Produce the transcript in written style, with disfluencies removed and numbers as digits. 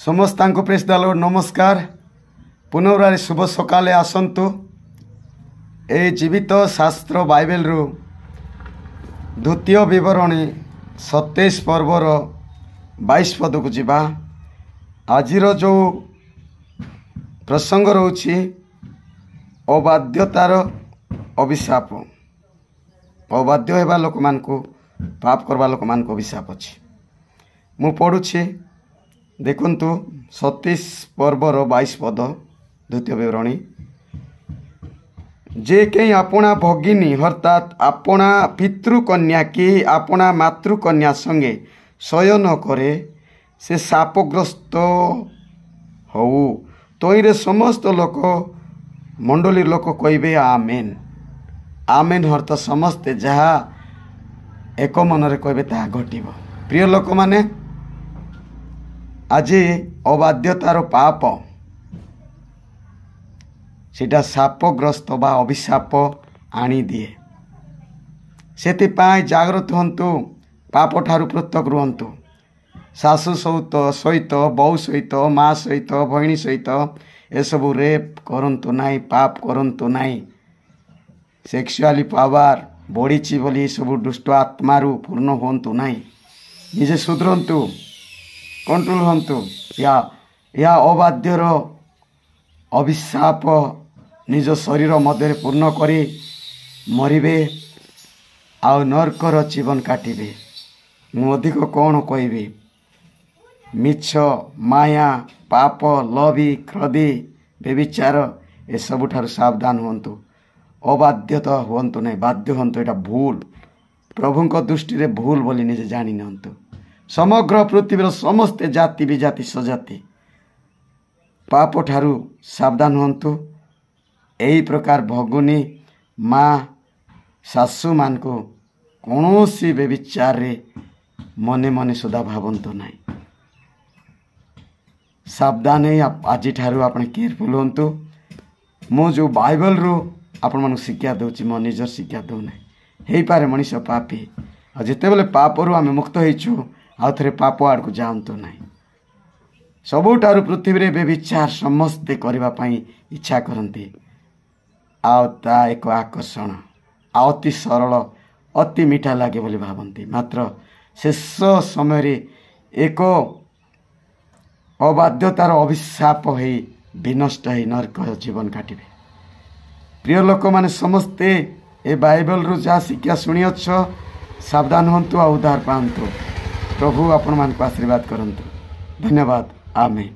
समस्तांको press the Lord नमस्कार। पुनराय शुभ सकाले आसंतु ए जीवित शास्त्र बाइबल रु द्वितीय विवरणी 27 पर्वर 22 पद को जीवा। आजिर जो प्रसंग रोची अबाध्यतार अभिशाप। अबाध्य हेबा लोक मान को पाप करवा लोक मान को अभिशाप अछि। मु पढ़ुछि देखंतु 27 पर्वर 22 पद द्वितीय विवरणी। जे कहीं अपना भगिनी अर्थात अपना पितृकन्या कि अपना मातृकन्या संगे शयन करे से शापग्रस्त हो। तोइरे समस्त लोक मंडली लोक कहबे आमेन। आमेन अर्थ समस्ते जहाँ एक मनरे कहबे ता घटिबो। प्रिय लोक माने आज अबाध्यतार पाप सेटा शापग्रस्त बा अभिशाप आनी दिए। सेतिपाई जागृत हंतु, पाप ठारू पृथक रुहंतु। सासु सहित बहु सहित माँ सहित भैणी सहित एसबू रेप करंतु नाई, पाप करंतु नाई। सेक्सुअली पावर बढ़ी बोली सब दुष्ट आत्मारू पूर्ण हंतु नाई। निजे सुधरंतु, कंट्रोल हंतु। या अबाध्यर अभिशाप निज शरीर मध्य पूर्ण करी मरिबे आउ नरकर जीवन काटिबे। मु अधिक कौन कहबी। मिछ, माया, पाप, लवी, क्रोधी, व्यभिचार ए सब ठार सावधान हुंतु। अबाध्यता हुंतु नहीं, बाध्य हुंतु। एटा भूल, प्रभुंक दृष्टि रे भूल बोली निजे जानी नंतु। समग्र पृथ्वीर समस्त जाति विजाति सजाति पाप ठारू सावधान हुंतु। एही प्रकार भगुनी माँ सासु मान को कौनसी व्यभिचार रे मने मने सुधा भावंतु नहीं। सावधान है आज ठारू आपने केयरफुल हुंतु। मो जो बाइबल रू आपण मानक शिक्षा दउची, मो निजर शिक्षा दउ नहीं। हेई पारे मनीष पापी आ जेते बेले पाप रू आमे मुक्त होइछु आउ थरे पाप आड़ को जानतो नहीं। सबुठारु पृथ्वी रे व्यभिचार समस्ते करबा पई इच्छा करंती। आउ ता एक आकर्षण अति सरल अति मीठा लागे बोली भावंती। मात्र शेष समय रे एक अबाध्यतार अभिशाप है विनष्ट है नरक जीवन काटिबे। प्रिय लोक माने समस्ते ए बाइबल रु जा शिक्षा सुनियछ सावधान हंतु आ उद्धार पांतु। प्रभु आपण मान को आशीर्वाद करंतु। धन्यवाद। आमेन।